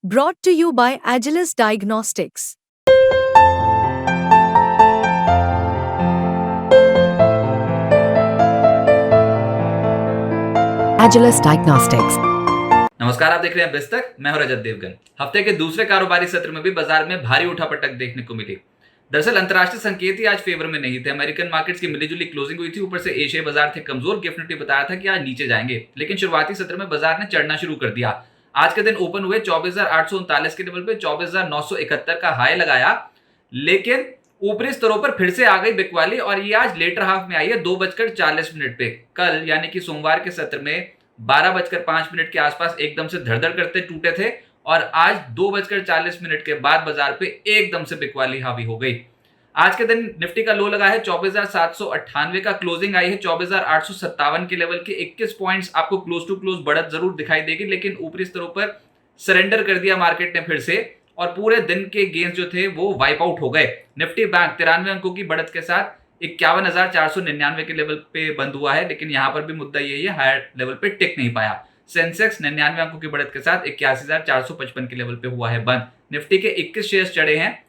Brought to you by Agilus Diagnostics. Agilus Diagnostics. नमस्कार, आप देख रहे हैं बिस्तक। मैं हूं रजत देवगन। हफ्ते के दूसरे कारोबारी सत्र में भी बाजार में भारी उठापटक देखने को मिली। दरअसल अंतर्राष्ट्रीय संकेत ही आज फेवर में नहीं थे। अमेरिकन मार्केट्स की मिलीजुली क्लोजिंग हुई थी। ऊपर से एशियाई बाजार थे कमजोर। गिफ्ट निफ्टी बताया था कि आज नीचे जाएंगे, लेकिन शुरुआती सत्र में बाजार ने चढ़ना शुरू कर दिया। आज के दिन ओपन हुए 24,839 के लेवल पे 24,971 का हाई लगाया, लेकिन ऊपरी स्तरों पर फिर से आ गई बिकवाली और ये आज लेटर हाफ में आई है 2:40 पे। कल यानी कि सोमवार के सत्र में 12:05 के आसपास एकदम से धड़धड़ करते टूटे थे और आज 2:40 के बाद बाजार पे एकदम से बिकवाली हावी हो गई। आज के दिन निफ्टी का लो लगा है 24,798 का, क्लोजिंग आई है 24,857 के लेवल के। 21 पॉइंट्स आपको क्लोज टू क्लोज बढ़त जरूर दिखाई देगी, लेकिन ऊपरी स्तरों पर सरेंडर कर दिया मार्केट ने फिर से और पूरे दिन के गेंस जो थे वो वाइप आउट हो गए। निफ्टी बैंक 93 अंकों की बढ़त के साथ 51,499 के लेवल पे बंद हुआ है, लेकिन यहां पर भी मुद्दा यही है, हायर लेवल पे टिक नहीं पाया। सेंसेक्स 99 अंकों की बढ़त के साथ 81,455 के लेवल पे हुआ है बंद। निफ्टी के 21 शेयर्स चढ़े हैं,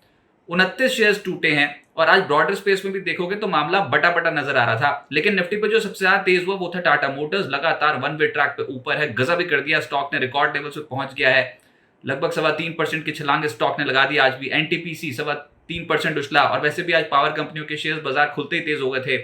29 शेयर्स टूटे हैं और आज ब्रॉडर स्पेस में भी देखोगे तो मामला बटा बटा नजर आ रहा था। लेकिन निफ्टी पे जो सबसे ज्यादा तेज हुआ वो था टाटा मोटर्स। लगातार वन वे ट्रैक पे ऊपर है, गजब ही कर दिया। स्टॉक ने रिकॉर्ड लेवल पे पहुंच गया है। लगभग 3.25% की छलांग स्टॉक ने लगा दी आज भी। एनटीपीसी 3% उछला और वैसे भी आज पावर कंपनियों के शेयर्स बाजार खुलते ही तेज हो गए थे।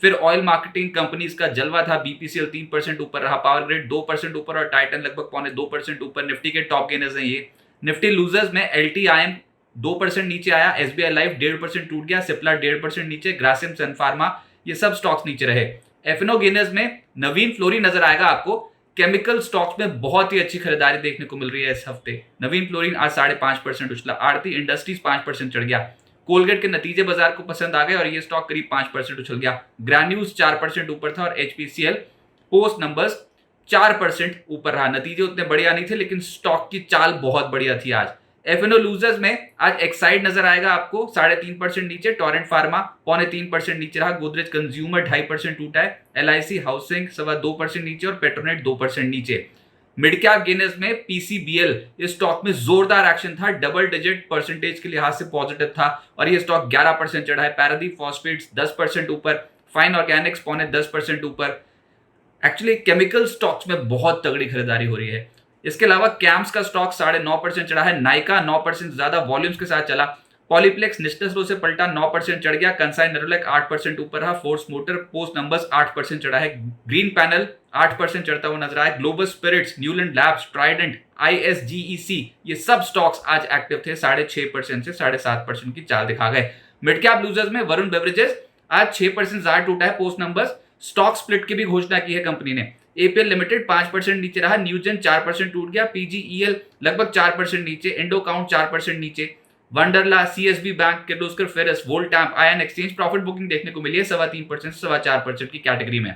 फिर ऑयल मार्केटिंग कंपनीज का जलवा था। बीपीसीएल 3% ऊपर रहा, पावर ग्रिड 2% ऊपर और टाइटन लगभग 0.25% ऊपर। निफ्टी के टॉप गेनर्स हैं ये। निफ्टी लूजर्स में एलटीआईएम 2% नीचे आया, एसबीआई लाइफ 1.5% टूट गया, सिप्ला 1.5% नीचे, ग्रासिम सन फार्मा ये सब स्टॉक्स नीचे रहे। एफएनओ गेनर्स में नवीन फ्लोरिन नजर आएगा आपको। केमिकल स्टॉक्स में बहुत ही अच्छी खरीदारी देखने को मिल रही है इस हफ्ते। नवीन फ्लोरिन आज 5.5% उछला। आरती इंडस्ट्रीज 5% चढ़ गया। कोलगेट के नतीजे बाजार को पसंद आ गए और ये स्टॉक करीब 5% उछल गया। ग्रैन्यूल्स 4% ऊपर था और एचपीसीएल पोस्ट नंबर्स 4% ऊपर रहा। नतीजे उतने बढ़िया नहीं थे, लेकिन स्टॉक की चाल बहुत बढ़िया थी आज। एफएनओ लूजर्स में आज एक्साइड नजर आएगा आपको 3.5% नीचे, टोरेंट फार्मा 0.25% नीचे रहा, गोदरेज कंज्यूमर 2.5% टूटा है, एलआईसी हाउसिंग 2% नीचे और पेट्रोनेट 2% नीचे। मिड कैप गेनर्स में पीसीबीएल इस स्टॉक में जोरदार एक्शन था, डबल डिजिट परसेंटेज के लिहाज से पॉजिटिव था और ये स्टॉक 11% चढ़ा है। पैरादीप फॉस्फेट्स 10% ऊपर, फाइन ऑर्गेनिक्स 10% ऊपर। एक्चुअली केमिकल स्टॉक्स में बहुत तगड़ी खरीदारी हो रही है। इसके अलावा कैम्स का स्टॉक 9.5% चढ़ा है। नाइका 9% ज्यादा वॉल्यूम्स के साथ चला। पॉलीप्लेक्स निचले स्लो से पलटा, 9% चढ़ गया। कंसाई नेरोलैक 8% ऊपर रहा। फोर्स मोटर पोस्ट नंबर्स 8% चढ़ा है। ग्रीन पैनल 8% चढ़ता हुआ नजर आया। Global Spirits, Neuland Labs, Trident, ISGEC ये सब स्टॉक्स आज एक्टिव थे। 6.5% से 7.5% की चाल दिखा गए। मिड कैप लूजर्स में वरुण बेवरेजेस आज 6% ज्यादा टूटा है। पोस्ट नंबर्स स्टॉक स्प्लिट की भी घोषणा की है कंपनी ने। एपीएल लिमिटेड 5% नीचे रहा। न्यूजेन 4% टूट गया। पीजीईएल लगभग 4% नीचे। इंडो काउंट 4% नीचे। Wonderla, CSB bank, Kirloskar ferrous, Voltamp, ion exchange profit booking देखने को मिली है 3.25% से 4% की कैटेगरी में।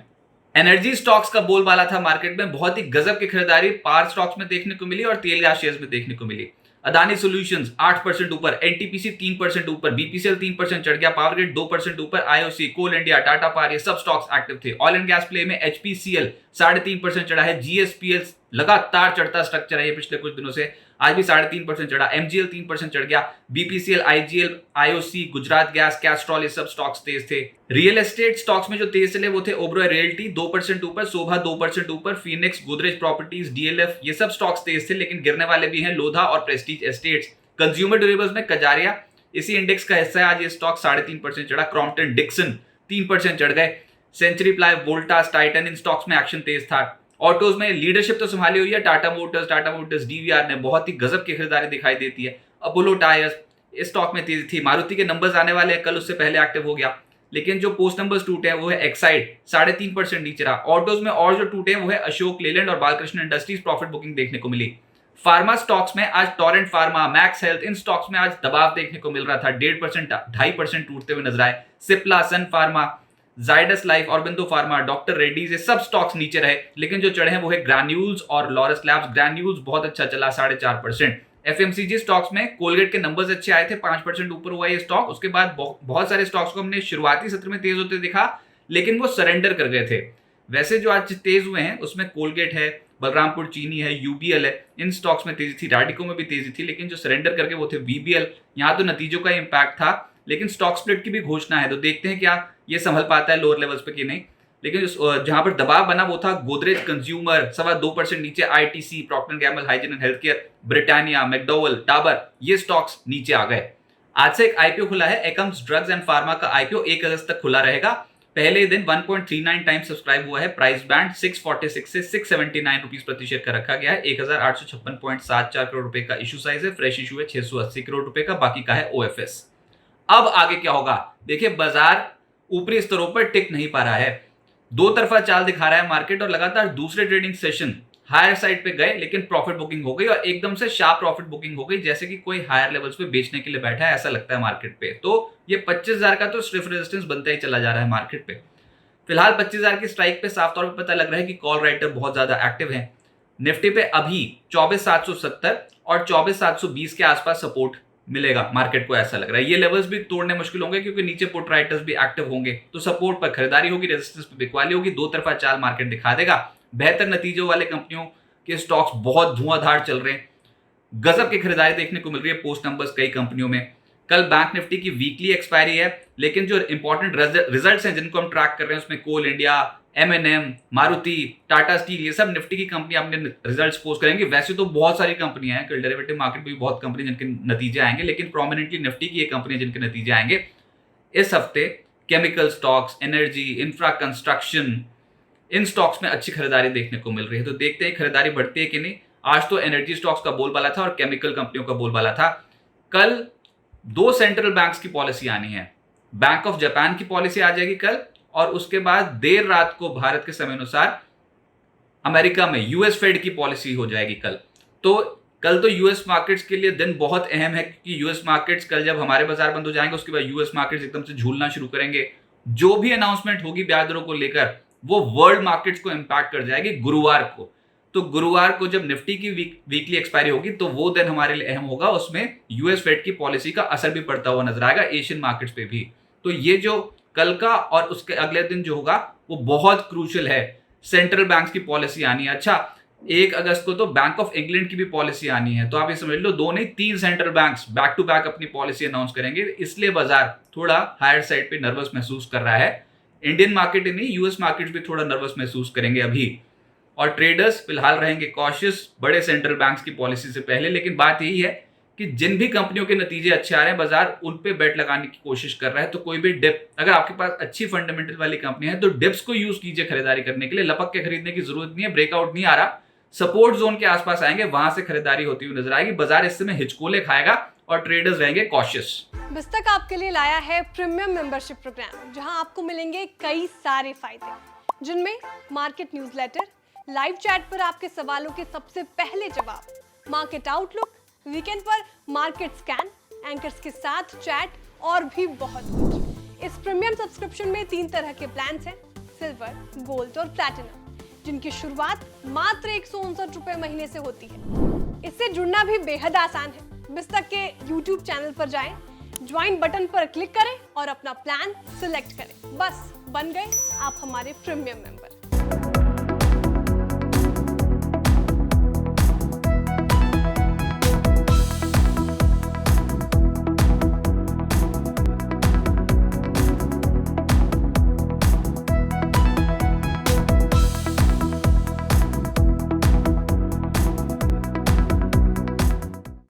एनर्जी स्टॉक्स का बोलबाला था मार्केट में। बहुत ही गजब की खरीदारी पावर स्टॉक्स में देखने को मिली और तेल गैस शेयर्स में देखने को मिली। अदानी सॉल्यूशंस 8% ऊपर, एनटीपीसी 3% ऊपर, बीपीसीएल 3% चढ़ गया, पावर ग्रिड 2% ऊपर, आईओसी, कोल इंडिया, टाटा पावर ये सब स्टॉक्स एक्टिव थे। ऑयल एंड गैस प्ले में एचपीसीएल 3.5% चढ़ा है। जीएसपीएल लगातार चढ़ता स्ट्रक्चर है ये पिछले कुछ दिनों से, आज भी 3.5% चढ़ा। एमजीएल 3% चढ़ गया। BPCL, IGL, IOC, Gujarat gas, Castrol ये सब स्टॉक्स तेज थे। रियल एस्टेट स्टॉक्स में जो तेज चले वो थे ओबरॉय रियल्टी 2% ऊपर, शोभा 2% ऊपर, फीनिक्स, गोदरेज प्रॉपर्टीज, डीएलएफ ये सब स्टॉक्स तेज थे, लेकिन गिरने वाले भी हैं लोधा और प्रेस्टीज एस्टेट्स। कंज्यूमर ड्यूरेबल्स में कजारिया इसी इंडेक्स का हिस्सा है। आज ये स्टॉक 3.5% चढ़ा। क्रॉम्पटन डिक्सन 3% चढ़ गए। सेंचुरी प्लाई, वोल्टास, टाइटन इन स्टॉक्स में एक्शन तेज था। ऑटोज में लीडरशिप तो संभाली हुई है टाटा मोटर्स डीवीआर ने बहुत ही गजब की खरीदारी दिखाई देती है। अपोलो टायर्स इस स्टॉक में तेजी थी। मारुति के नंबर्स आने वाले हैं, कल उससे पहले एक्टिव हो गया, लेकिन जो पोस्ट नंबर्स टूटे हैं वो है एक्साइड 3.5% नीचे रहा। ऑटोज में और जो टूटे हैं वो है अशोक लेलैंड और बालकृष्ण इंडस्ट्रीज, प्रॉफिट बुकिंग देखने को मिली। फार्मा स्टॉक्स में आज टोरेंट फार्मा, मैक्स हेल्थ इन स्टॉक्स में आज दबाव देखने को मिल रहा था। 1.5% 2.5% टूटते हुए नजर आए। Cipla, Sun Pharma, Zydus Life, Aurobindo Pharma, doctor Reddy's ये सब स्टॉक्स नीचे रहे, लेकिन जो चढ़े हैं वो है ग्रैन्यूल्स और लॉरस लैब्स। ग्रैन्यूल्स बहुत अच्छा चला 4.5%। एफएमसीजी स्टॉक्स में कोलगेट के नंबर्स अच्छे आए थे, 5% ऊपर हुआ ये स्टॉक। उसके बाद बहुत सारे स्टॉक्स को हमने शुरुआती सत्र में तेज होते देखा, लेकिन वो सरेंडर कर गए थे। वैसे जो आज तेज हुए हैं उसमें कोलगेट है, बलरामपुर चीनी है, यूबीएल है, इन स्टॉक्स में तेजी थी, रैडिको में भी तेजी थी, लेकिन जो सरेंडर करके वो थे वीबीएल, यहाँ तो नतीजों का इम्पैक्ट था, लेकिन स्टॉक स्प्लिट की भी घोषणा है, तो देखते हैं क्या ये संभल पाता है लोअर लेवल्स पे कि नहीं। लेकिन जहां पर दबाव बना वो था गोदरेज कंज्यूमर 2.25% नीचे, ITC, Procter Gamble Hygiene and Health Care, Britannia, McDowell, Dabur, ये स्टॉक्स नीचे आ गए। आज से एक आईपीओ खुला है, एकम्स ड्रग्स एंड फार्मा का आईपीओ 1 अगस्त तक खुला रहेगा। पहले दिन 1.39 टाइम्स सब्सक्राइब हुआ है, प्राइस बैंड 646 से 679 रुपीस प्रति शेयर का रखा गया है, 1856.74 करोड़ रुपए का इशू साइज है, फ्रेश इशू है 680 करोड़ रुपए का, बाकी का है ओएफएस। अब आगे क्या होगा, देखिए बाजार ऊपरी स्तरों पर टिक नहीं पा रहा है, दो तरफा चाल दिखा रहा है मार्केट, और लगातार दूसरे ट्रेडिंग सेशन हायर साइड पे गए, लेकिन प्रॉफिट बुकिंग हो गई और एकदम से शार्प प्रॉफिट बुकिंग हो गई, जैसे कि कोई हायर लेवल्स पे बेचने के लिए बैठा है, ऐसा लगता है मार्केट पे। तो ये 25,000 का तो स्ट्रिफ रेजिस्टेंस बनता ही चला जा रहा है मार्केट पे। फिलहाल 25,000 की स्ट्राइक पे साफ तौर पे पता लग रहा है कि कॉल राइटर बहुत ज्यादा एक्टिव है। निफ्टी पे अभी 24,770 और 24,720 के आसपास सपोर्ट मिलेगा मार्केट को, ऐसा लग रहा है। ये लेवल्स भी तोड़ने मुश्किल होंगे क्योंकि नीचे पुट राइटर्स भी एक्टिव होंगे, तो सपोर्ट पर खरीदारी होगी, रेजिस्टेंस पे बिकवाली होगी, दो तरफा चाल मार्केट दिखा देगा। बेहतर नतीजों वाले कंपनियों के स्टॉक्स बहुत धुआंधार चल रहे हैं, गजब की खरीदारी देखने को मिल रही है पोस्ट नंबर्स कई कंपनियों में। कल बैंक निफ्टी की वीकली एक्सपायरी है, लेकिन जो इंपॉर्टेंट रिजल्ट्स हैं जिनको हम ट्रैक कर रहे हैं उसमें Coal India, M&M, Maruti, Tata Steel, ये सब निफ्टी की कंपनी अपने रिजल्ट्स पोस्ट करेंगे। वैसे तो बहुत सारी कंपनियां हैं, कल डेरिवेटिव मार्केट में भी बहुत कंपनी जिनके नतीजे आएंगे, लेकिन प्रोमिनेंटली निफ्टी की ये कंपनी जिनके नतीजे आएंगे इस हफ्ते। Chemical stocks, energy, infra, construction, इन स्टॉक्स में अच्छी खरीदारी देखने को मिल रही है, तो देखते हैं खरीदारी बढ़ती है कि नहीं। आज तो एनर्जी स्टॉक्स का बोलबाला था और केमिकल कंपनियों का बोलबाला था। कल 2 सेंट्रल बैंक्स की पॉलिसी आनी है, बैंक ऑफ जापान की पॉलिसी आ जाएगी कल, और उसके बाद देर रात को भारत के समय अनुसार अमेरिका में यूएस फेड की पॉलिसी हो जाएगी कल। तो कल तो यूएस मार्केट्स के लिए दिन बहुत अहम है, क्योंकि यूएस मार्केट्स कल जब हमारे बाजार बंद हो जाएंगे उसके बाद यूएस मार्केट्स एकदम से झूलना शुरू करेंगे। जो भी अनाउंसमेंट होगी ब्याज दरों को लेकर वो वर्ल्ड मार्केट्स को इंपैक्ट कर जाएगी गुरुवार को। तो गुरुवार को जब निफ्टी की वीकली एक्सपायरी होगी तो वो दिन हमारे लिए अहम होगा, उसमें यूएस फेड की पॉलिसी का असर भी पड़ता हुआ नजर आएगा एशियन मार्केट्स पे भी। तो ये जो कल का और उसके अगले दिन जो होगा वो बहुत क्रूशियल है। सेंट्रल बैंक्स की पॉलिसी आनी है। अच्छा, 1 अगस्त को तो बैंक ऑफ इंग्लैंड की भी पॉलिसी आनी है, तो आप ये समझ लो 2 नहीं 3 central banks back to back अपनी पॉलिसी अनाउंस करेंगे, इसलिए बाजार थोड़ा हायर साइड पे नर्वस महसूस कर रहा है। इंडियन मार्केट ही नहीं, यूएस मार्केट भी थोड़ा नर्वस महसूस करेंगे अभी, और ट्रेडर्स फिलहाल रहेंगे कॉशियस बड़े सेंट्रल बैंक्स की पॉलिसी से पहले। लेकिन बात यही है कि जिन भी कंपनियों के नतीजे अच्छे आ रहे हैं बाजार उन पे बेट लगाने की कोशिश कर रहा है। तो कोई भी डिप, अगर आपके पास अच्छी फंडामेंटल वाली कंपनी है तो डिप्स को यूज कीजिए खरीदारी करने के लिए, लपक के खरीदने की जरूरत नहीं है। ब्रेकआउट नहीं आ रहा, सपोर्ट जोन के आसपास आएंगे, वहां से खरीदारी होती हुई नजर आएगी। बाजार इस समय हिचकोले खाएगा और ट्रेडर्स रहेंगे कॉशियस। बिस्तक आपके लिए लाया है प्रीमियम मेंबरशिप प्रोग्राम, जहां आपको मिलेंगे कई सारे फायदे, जिनमें मार्केट न्यूज़लेटर, लाइव चैट पर आपके सवालों के सबसे पहले जवाब, मार्केट आउटलुक, वीकेंड पर मार्केट स्कैन, एंकर्स के साथ चैट और भी बहुत कुछ। इस प्रीमियम सब्सक्रिप्शन में 3 तरह के प्लान्स हैं, सिल्वर, गोल्ड और प्लैटिनम, जिनकी शुरुआत मात्र 159 रुपए महीने से होती है। इससे जुड़ना भी बेहद आसान है। बिस्तक के YouTube चैनल पर जाएं, ज्वाइन बटन पर क्लिक करें और अपना प्लान सिलेक्ट करें। बस बन गए आप हमारे प्रीमियम मेंबर।